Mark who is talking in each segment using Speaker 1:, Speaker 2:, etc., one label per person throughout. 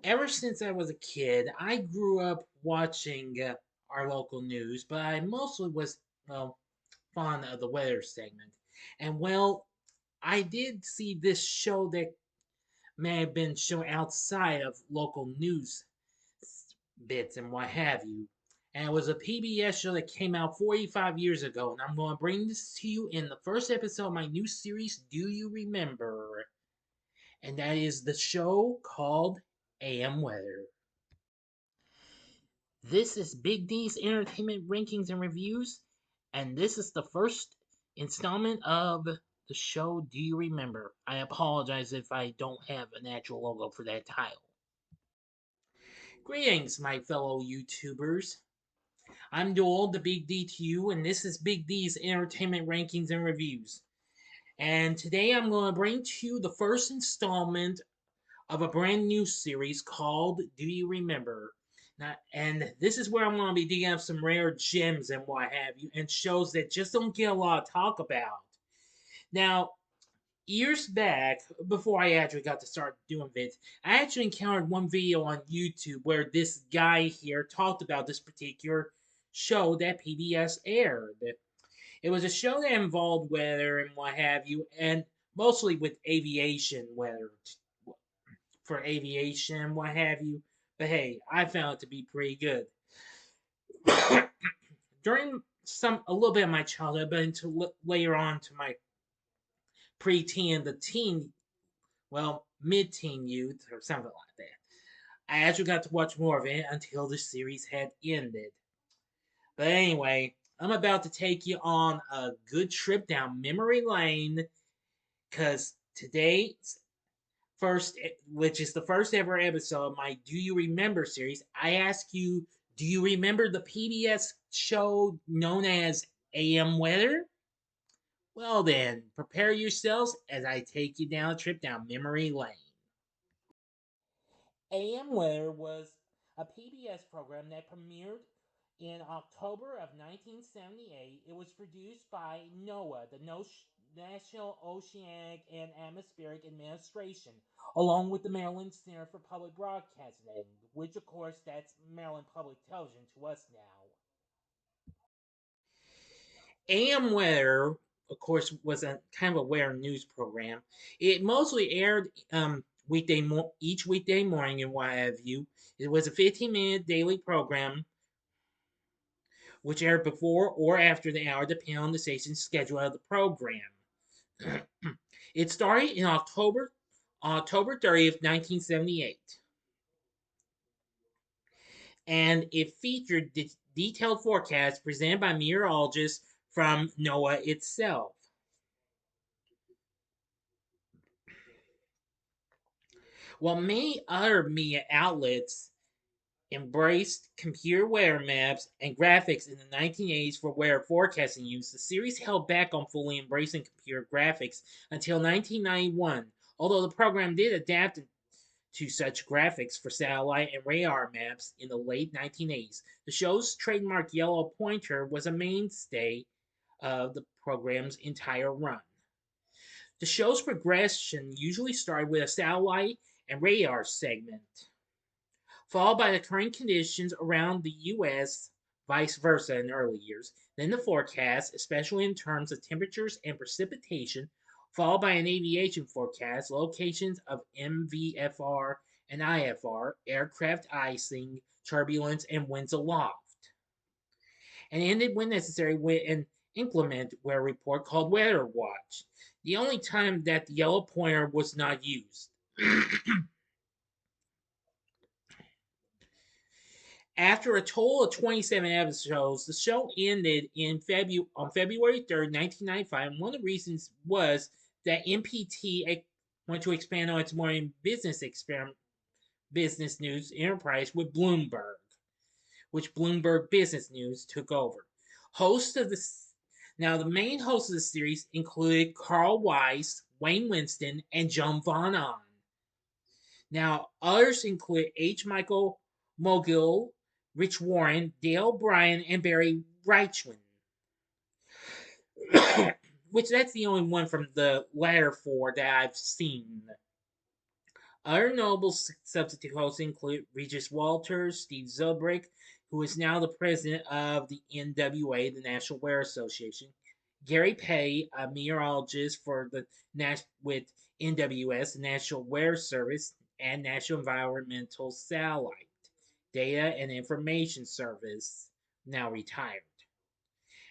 Speaker 1: Ever since I was a kid, I grew up watching our local news, but I mostly was, well, fond of the weather segment. And well, I did see this show that may have been shown outside of local news bits and what have you. And it was a PBS show that came out 45 years ago. And I'm going to bring this to you in the first episode of my new series, Do You Remember? And that is the show called AM Weather. This is Big D's Entertainment Rankings and Reviews, and this is the first installment of the show Do You Remember? I apologize if I don't have an actual logo for that title. Greetings, my fellow YouTubers. I'm Joel, the Big D to you, and this is Big D's Entertainment Rankings and Reviews. And today I'm going to bring to you the first installment of a brand new series called Do You Remember? And this is where I'm going to be digging up some rare gems and what have you, and shows that just don't get a lot of talk about. Now, years back, before I actually got to start doing vids, I actually encountered one video on YouTube where this guy here talked about this particular show that PBS aired. It was a show that involved weather and what have you, and mostly with aviation weather for aviation, what have you. But hey, I found it to be pretty good. During a little bit of my childhood, but until later on to my preteen and the teen, well, mid-teen youth or something like that. I actually got to watch more of it until the series had ended. But anyway, I'm about to take you on a good trip down memory lane because today's first, which is the first ever episode of my Do You Remember series, I ask you, do you remember the PBS show known as AM Weather? Well, then, prepare yourselves as I take you down a trip down memory lane. AM Weather was a PBS program that premiered in October of 1978. It was produced by NOAA, the National Oceanic and Atmospheric Administration, along with the Maryland Center for Public Broadcasting, which, of course, that's Maryland Public Television to us now. AM Weather, of course, was a kind of a weather news program. It mostly aired each weekday morning and what have you. It was a 15-minute daily program which aired before or after the hour, depending on the station's schedule of the program. It started in October 30th, 1978, and it featured detailed forecasts presented by meteorologists from NOAA itself. While many other media outlets embraced computer weather maps and graphics in the 1980s for weather forecasting use, the series held back on fully embracing computer graphics until 1991, although the program did adapt to such graphics for satellite and radar maps in the late 1980s. The show's trademark yellow pointer was a mainstay of the program's entire run. The show's progression usually started with a satellite and radar segment, followed by the current conditions around the U.S., vice versa in early years, then the forecast, especially in terms of temperatures and precipitation, followed by an aviation forecast, locations of MVFR and IFR, aircraft icing, turbulence, and winds aloft, and ended when necessary with an inclement weather report called Weather Watch, the only time that the yellow pointer was not used. After a total of 27 episodes, the show ended on February 3rd, 1995. And one of the reasons was that MPT wanted to expand on its morning business news enterprise with Bloomberg, which Bloomberg Business News took over. Host of the Now, the main hosts of the series included Carl Weiss, Wayne Winston, and Joan Von Ahn. Now, others include H. Michael Mogul, Rich Warren, Dale Bryan, and Barry Reichman. Which that's the only one from the latter four that I've seen. Other notable substitute hosts include Regis Walters, Steve Zobrick, who is now the president of the NWA, the National Wear Association, Gary Pay, a meteorologist for the with NWS, the National Wear Service, and National Environmental Satellite Data and Information Service, now retired,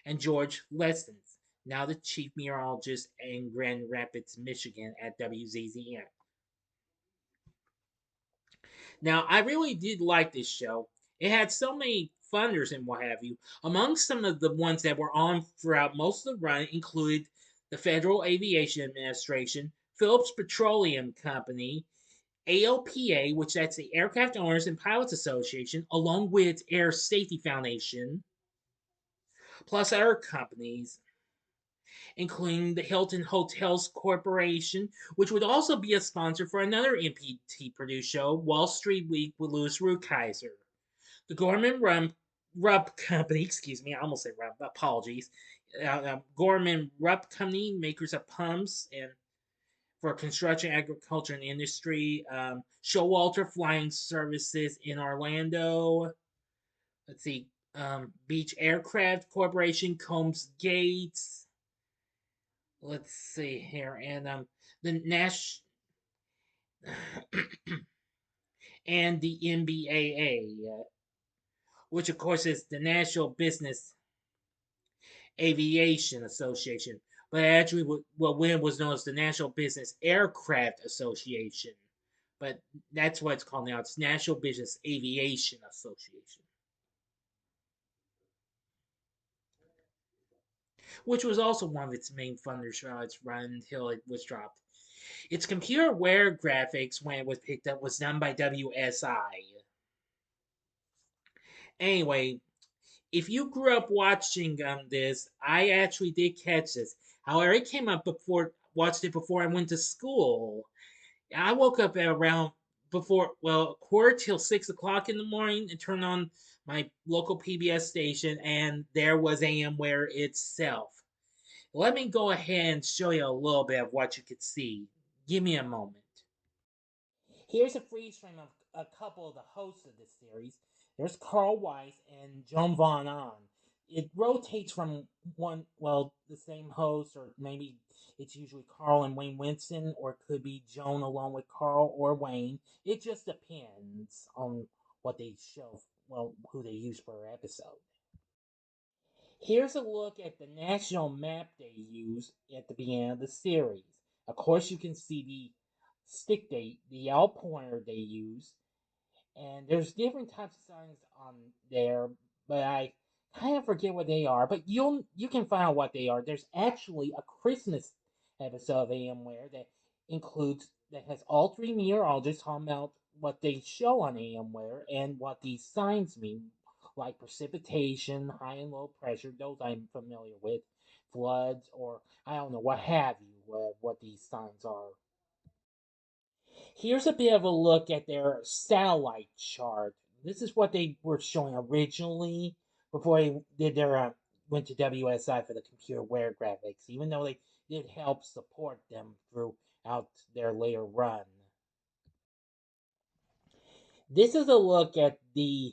Speaker 1: and George Lessons, now the chief meteorologist in Grand Rapids, Michigan at WZZM. Now, I really did like this show. It had so many funders and what have you. Among some of the ones that were on throughout most of the run included the Federal Aviation Administration, Phillips Petroleum Company, AOPA, which that's the Aircraft Owners and Pilots Association, along with Air Safety Foundation, plus other companies, including the Hilton Hotels Corporation, which would also be a sponsor for another MPT produced show, Wall Street Week with Louis Rukeyser. The Gorman Rupp Company, excuse me, I almost said Rupp, apologies. Gorman Rupp Company, makers of pumps and for construction, agriculture, and industry. Showalter Flying Services in Orlando. Let's see. Beach Aircraft Corporation, Combs Gates. Let's see here, and the Nash and the NBAA, which of course is the National Business Aviation Association, but actually what when was known as the National Business Aircraft Association. But that's what it's called now. It's National Business Aviation Association, which was also one of its main funders throughout its run until it was dropped. Its computer aware graphics, when it was picked up, was done by WSI. Anyway, if you grew up watching this, I actually did catch this. However, it came up before watched it before I went to school. I woke up at around before quarter till 6 o'clock in the morning and turned on my local PBS station, and there was AMware itself. Let me go ahead and show you a little bit of what you could see. Give me a moment. Here's a freeze frame of a couple of the hosts of this series. There's Carl Weiss and Joan Von Ahn. It rotates from the same host, or maybe it's usually Carl and Wayne Winston, or it could be Joan along with Carl or Wayne. It just depends on what they show, who they use per episode. Here's a look at the national map they use at the beginning of the series. Of course, you can see the stick the L pointer they use, and there's different types of signs on there, but I kind of forget what they are. But you can find out what they are. There's actually a Christmas episode of AMware that has all three meteorologists talking about what they show on AMware and what these signs mean, like precipitation, high and low pressure. Those I'm familiar with, floods, or I don't know what have you. What these signs are. Here's a bit of a look at their satellite chart. This is what they were showing originally before they did their went to WSI for the computer aware graphics, even though they did help support them throughout their later run. This is a look at the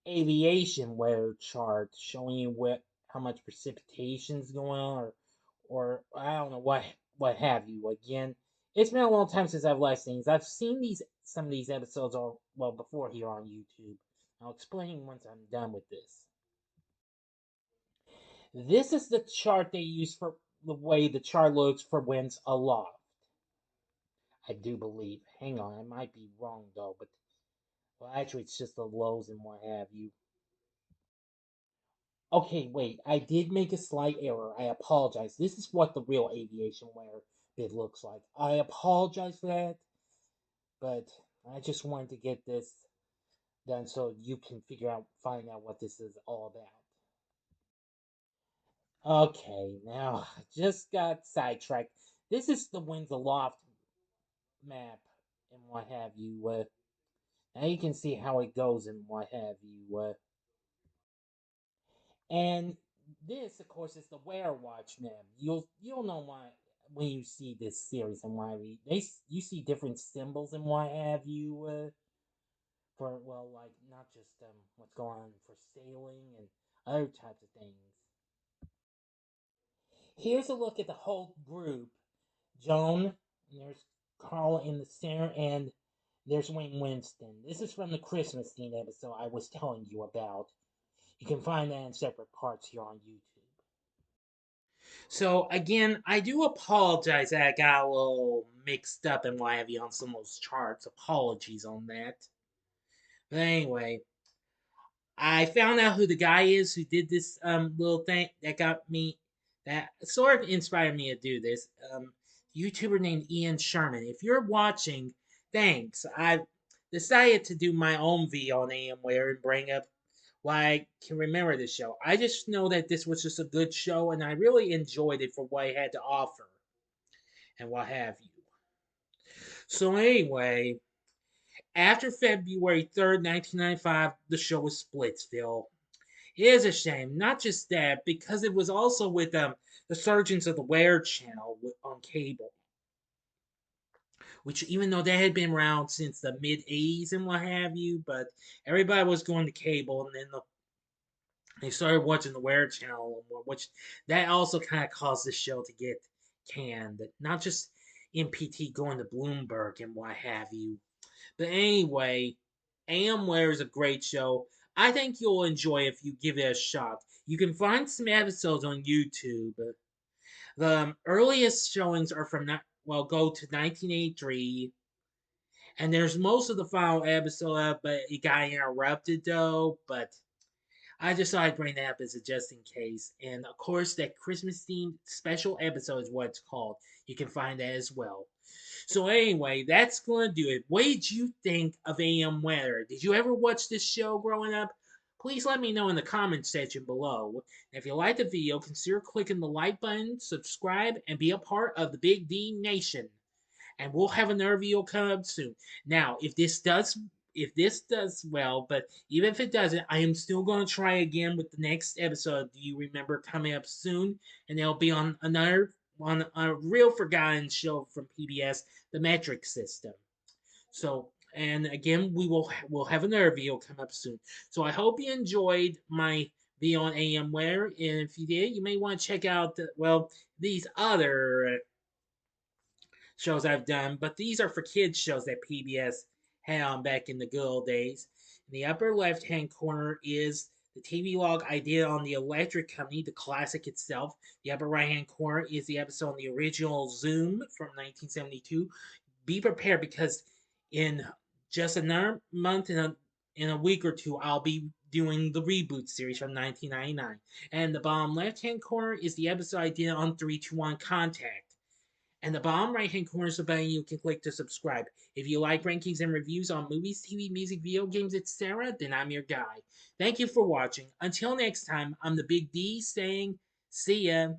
Speaker 1: aviation weather chart showing you how much precipitation is going on, or I don't know what have you. Again, it's been a long time since I've last seen these. I've seen some of these episodes before here on YouTube. I'll explain once I'm done with this. This is the chart they use for the way the chart looks for winds aloft. I do believe. Hang on, I might be wrong though, but actually it's just the lows and what have you. Okay, wait. I did make a slight error. I apologize. This is what the real aviation wear bid looks like. I apologize for that, but I just wanted to get this done so you can find out what this is all about. Okay, now I just got sidetracked. This is the Winds Aloft map and what have you. Now you can see how it goes and what have you. And this, of course, is the Wear Watch map. You'll know why. when you see this series and what have you. You see different symbols and what have you for well, like not just what's going on for sailing and other types of things. Here's a look at the whole group. Joan, and there's Carl in the center, and there's Wayne Winston. This is from the Christmas theme episode I was telling you about. You can find that in separate parts here on YouTube. So again, I do apologize that I got a little mixed up and what have you on some of those charts. Apologies on that. But anyway, I found out who the guy is who did this little thing that got me that sort of inspired me to do this. YouTuber named Ian Sherman. If you're watching, thanks. I've decided to do my own video on AMware and bring up why I can remember this show. I just know that this was just a good show and I really enjoyed it for what it had to offer and what have you. So anyway, after February 3rd, 1995, the show was Splitsville. It is a shame. Not just that, because it was also with the Surgeons of the Wear channel on cable, which even though they had been around since the mid '80s and what have you, but everybody was going to cable, and then they started watching the Wear channel more, which that also kind of caused the show to get canned. Not just MPT going to Bloomberg and what have you. But anyway, Amware is a great show. I think you'll enjoy it if you give it a shot. You can find some episodes on YouTube. The earliest showings are from well, go to 1983, and there's most of the final episode, but it got interrupted though. But I just thought I'd bring that up as a just in case. And of course, that Christmas themed special episode is what it's called. You can find that as well. So anyway, that's going to do it. What did you think of AM Weather? Did you ever watch this show growing up? Please let me know in the comments section below. And if you liked the video, consider clicking the like button, subscribe, and be a part of the Big D Nation. And we'll have another video come up soon. Now, if this does well, but even if it doesn't, I am still going to try again with the next episode. Do you remember coming up soon? And they'll be on a real forgotten show from PBS, the Metric System. So, and again, we'll have another video come up soon. So I hope you enjoyed my video on AMware, and if you did, you may want to check out these other shows I've done, but these are for kids shows that PBS had on back in the good old days. In the upper left hand corner is the TV log I did on the Electric Company, the classic itself. The upper right hand corner is the episode on the original Zoom from 1972. Be prepared because in just another month in a week or two, I'll be doing the reboot series from 1999. And the bottom left hand corner is the episode I did on 321 Contact. And the bottom right hand corner is the button you can click to subscribe. If you like rankings and reviews on movies, TV, music, video games, etc., then I'm your guy. Thank you for watching. Until next time, I'm the Big D saying, see ya.